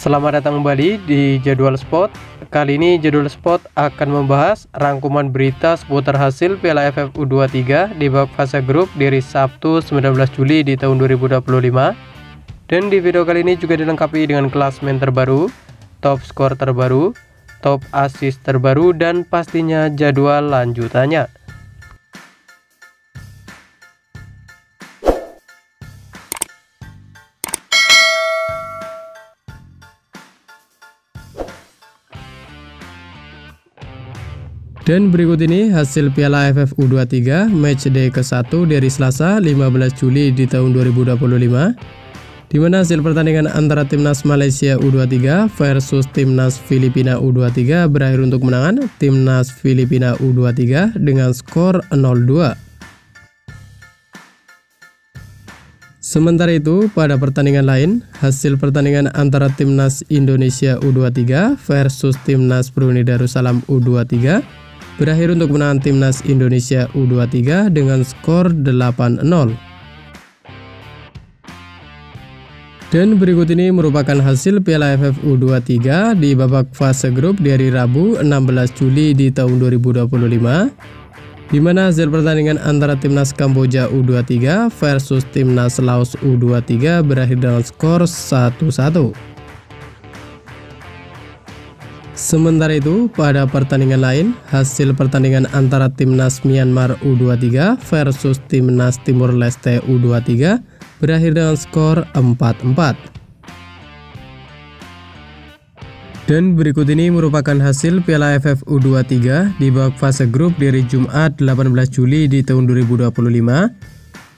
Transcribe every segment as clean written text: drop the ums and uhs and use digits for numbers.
Selamat datang kembali di Jadwal Sport. Kali ini Jadwal Sport akan membahas rangkuman berita seputar hasil Piala AFF U23 di babak fase grup dari Sabtu 19 Juli di tahun 2025. Dan di video kali ini juga dilengkapi dengan klasemen terbaru, top skor terbaru, top assist terbaru, dan pastinya jadwal lanjutannya. Dan berikut ini hasil Piala AFF U23 matchday ke-1 dari Selasa 15 Juli di tahun 2025, di mana hasil pertandingan antara Timnas Malaysia U23 versus Timnas Filipina U23 berakhir untuk kemenangan Timnas Filipina U23 dengan skor 0-2. Sementara itu, pada pertandingan lain, hasil pertandingan antara Timnas Indonesia U23 versus Timnas Brunei Darussalam U23 berakhir untuk kemenangan Timnas Indonesia U23 dengan skor 8-0. Dan berikut ini merupakan hasil Piala AFF U23 di babak fase grup di hari Rabu 16 Juli di tahun 2025, di mana hasil pertandingan antara Timnas Kamboja U23 versus Timnas Laos U23 berakhir dengan skor 1-1. Sementara itu, pada pertandingan lain, hasil pertandingan antara Timnas Myanmar U23 versus Timnas Timur Leste U23 berakhir dengan skor 4-4. Dan berikut ini merupakan hasil Piala AFF U23 di babak fase grup dari Jumat 18 Juli di tahun 2025,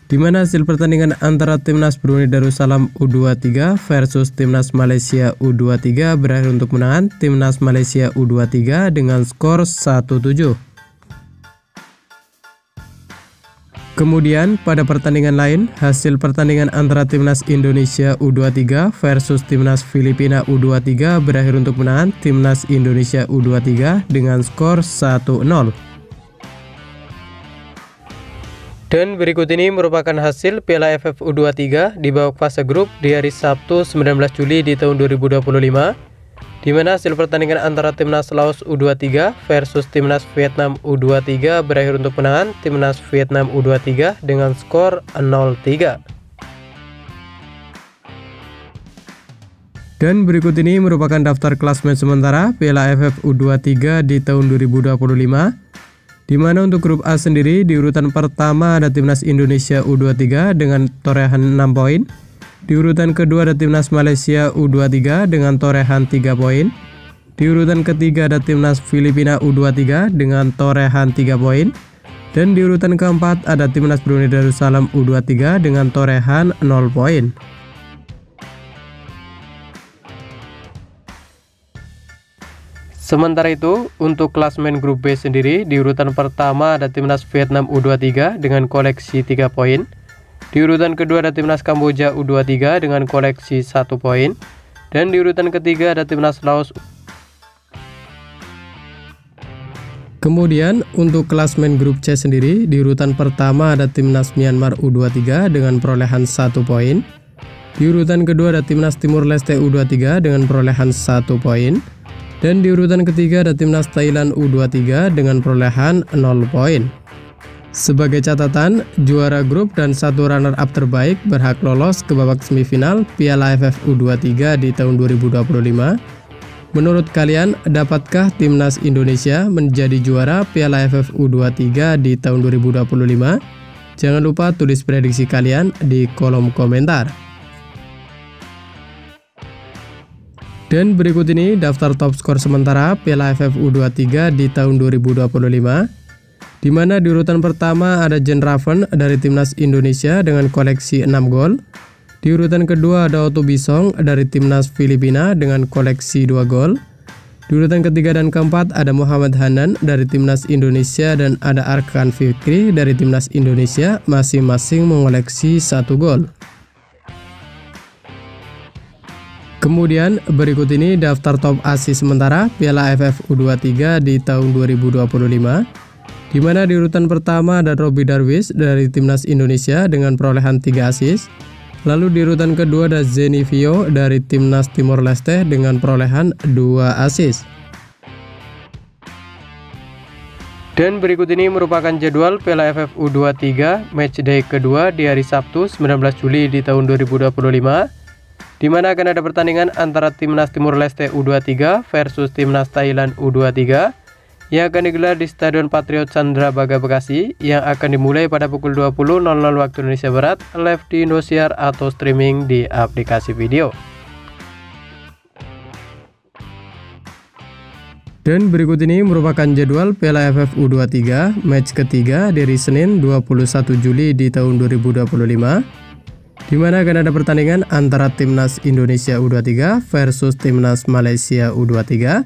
di mana hasil pertandingan antara Timnas Brunei Darussalam U23 versus Timnas Malaysia U23 berakhir untuk kemenangan Timnas Malaysia U23 dengan skor 1-7. Kemudian pada pertandingan lain, hasil pertandingan antara Timnas Indonesia U23 versus Timnas Filipina U23 berakhir untuk kemenangan Timnas Indonesia U23 dengan skor 1-0. Dan berikut ini merupakan hasil Piala AFF U23 di babak fase grup di hari Sabtu 19 Juli di tahun 2025, di mana hasil pertandingan antara Timnas Laos U23 versus Timnas Vietnam U23 berakhir untuk kemenangan Timnas Vietnam U23 dengan skor 0-3. Dan berikut ini merupakan daftar klasemen sementara Piala AFF U23 di tahun 2025, di mana untuk grup A sendiri di urutan pertama ada Timnas Indonesia U23 dengan torehan 6 poin. Di urutan kedua ada Timnas Malaysia U23 dengan torehan 3 poin. Di urutan ketiga ada Timnas Filipina U23 dengan torehan 3 poin. Dan di urutan keempat ada Timnas Brunei Darussalam U23 dengan torehan 0 poin. Sementara itu, untuk klasemen grup B sendiri, di urutan pertama ada Timnas Vietnam U23 dengan koleksi 3 poin. Di urutan kedua ada Timnas Kamboja U23 dengan koleksi 1 poin. Dan di urutan ketiga ada Timnas Laos. Kemudian, untuk klasemen grup C sendiri, di urutan pertama ada Timnas Myanmar U23 dengan perolehan 1 poin. Di urutan kedua ada Timnas Timur Leste U23 dengan perolehan 1 poin. Dan di urutan ketiga ada Timnas Thailand U23 dengan perolehan 0 poin. Sebagai catatan, juara grup dan satu runner-up terbaik berhak lolos ke babak semifinal Piala AFF U23 di tahun 2025. Menurut kalian, dapatkah Timnas Indonesia menjadi juara Piala AFF U23 di tahun 2025? Jangan lupa tulis prediksi kalian di kolom komentar. Dan berikut ini daftar top skor sementara Piala AFF U23 di tahun 2025, di mana di urutan pertama ada Jen Raven dari Timnas Indonesia dengan koleksi 6 gol. Di urutan kedua ada Otto Bisong dari Timnas Filipina dengan koleksi 2 gol. Di urutan ketiga dan keempat ada Muhammad Hanan dari Timnas Indonesia dan ada Arkan Fikri dari Timnas Indonesia, masing-masing mengoleksi 1 gol. Kemudian berikut ini daftar top assist sementara Piala AFF U23 di tahun 2025, di mana di urutan pertama ada Robby Darwish dari Timnas Indonesia dengan perolehan 3 assist. Lalu di urutan kedua ada Zenivio dari Timnas Timor Leste dengan perolehan 2 assist. Dan berikut ini merupakan jadwal Piala AFF U23 matchday kedua di hari Sabtu 19 Juli di tahun 2025, di mana akan ada pertandingan antara Timnas Timor Leste U23 versus Timnas Thailand U23 yang akan digelar di Stadion Patriot Candrabaga Bekasi, yang akan dimulai pada pukul 20.00 waktu Indonesia Barat, live di Indosiar atau streaming di aplikasi video. Dan berikut ini merupakan jadwal Piala AFF U23 match ketiga dari Senin 21 Juli di tahun 2025, di mana akan ada pertandingan antara Timnas Indonesia U23 versus Timnas Malaysia U23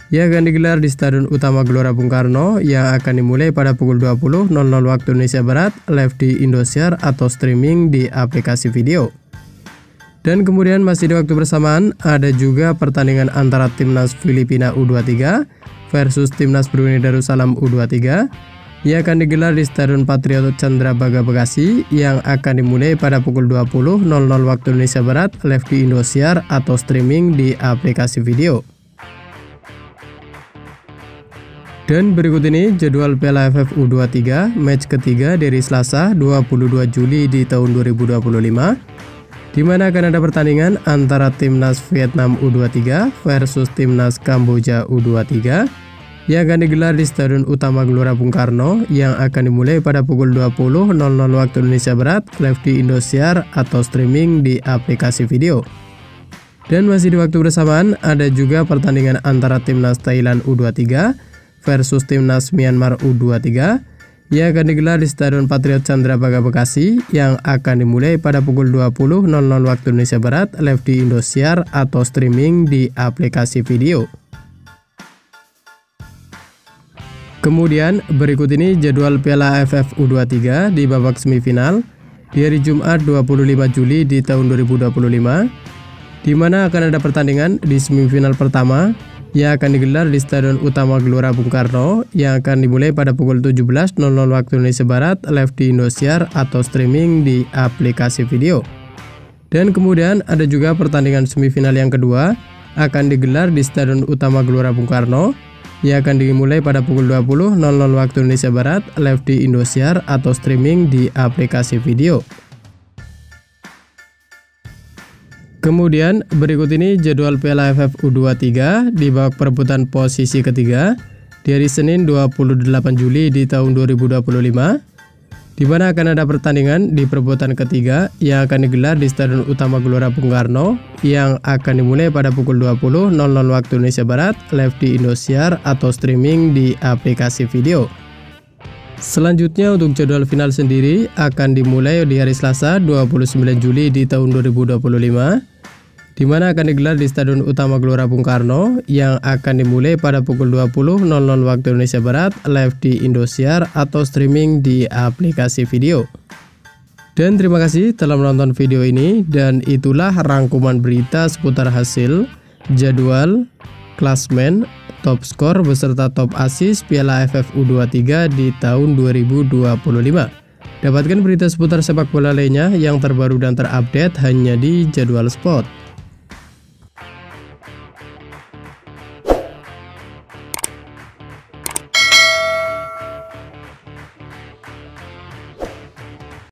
yang akan digelar di Stadion Utama Gelora Bung Karno, yang akan dimulai pada pukul 20.00 waktu Indonesia Barat, live di Indosiar atau streaming di aplikasi video. Dan kemudian masih di waktu bersamaan ada juga pertandingan antara Timnas Filipina U23 versus Timnas Brunei Darussalam U23 yang akan digelar di Stadion Patriot Candrabaga Bekasi, yang akan dimulai pada pukul 20.00 waktu Indonesia Barat, live di Indosiar atau streaming di aplikasi video. Dan berikut ini jadwal Piala AFF U23 match ketiga dari Selasa 22 Juli di tahun 2025, di mana akan ada pertandingan antara Timnas Vietnam U23 versus Timnas Kamboja U23 yang akan digelar di Stadion Utama Gelora Bung Karno, yang akan dimulai pada pukul 20.00 waktu Indonesia Barat, live di Indosiar atau streaming di aplikasi video. Dan masih di waktu bersamaan ada juga pertandingan antara Timnas Thailand U23 versus Timnas Myanmar U23 yang akan digelar di Stadion Patriot Candrabaga Bekasi, yang akan dimulai pada pukul 20.00 waktu Indonesia Barat, live di Indosiar atau streaming di aplikasi video. Kemudian berikut ini jadwal Piala AFF U23 di babak semifinal di hari Jumat 25 Juli di tahun 2025, di mana akan ada pertandingan di semifinal pertama yang akan digelar di Stadion Utama Gelora Bung Karno, yang akan dimulai pada pukul 17.00 waktu Indonesia Barat, live di Indosiar atau streaming di aplikasi video. Dan kemudian ada juga pertandingan semifinal yang kedua akan digelar di Stadion Utama Gelora Bung Karno, yang akan dimulai pada pukul 20.00 waktu Indonesia Barat, live di Indosiar atau streaming di aplikasi video. Kemudian berikut ini jadwal Piala AFF U23 di babak perebutan posisi ketiga di hari Senin 28 Juli di tahun 2025, di mana akan ada pertandingan di perebutan ketiga yang akan digelar di Stadion Utama Gelora Bung Karno, yang akan dimulai pada pukul 20.00 waktu Indonesia Barat, live di Indosiar atau streaming di aplikasi video. Selanjutnya untuk jadwal final sendiri akan dimulai di hari Selasa 29 Juli di tahun 2025, di mana akan digelar di Stadion Utama Gelora Bung Karno, yang akan dimulai pada pukul 20.00 waktu Indonesia Barat, live di Indosiar atau streaming di aplikasi video. Dan terima kasih telah menonton video ini, dan itulah rangkuman berita seputar hasil, jadwal, klasmen, top skor beserta top assist Piala AFF U23 di tahun 2025. Dapatkan berita seputar sepak bola lainnya yang terbaru dan terupdate hanya di Jadwal Sport.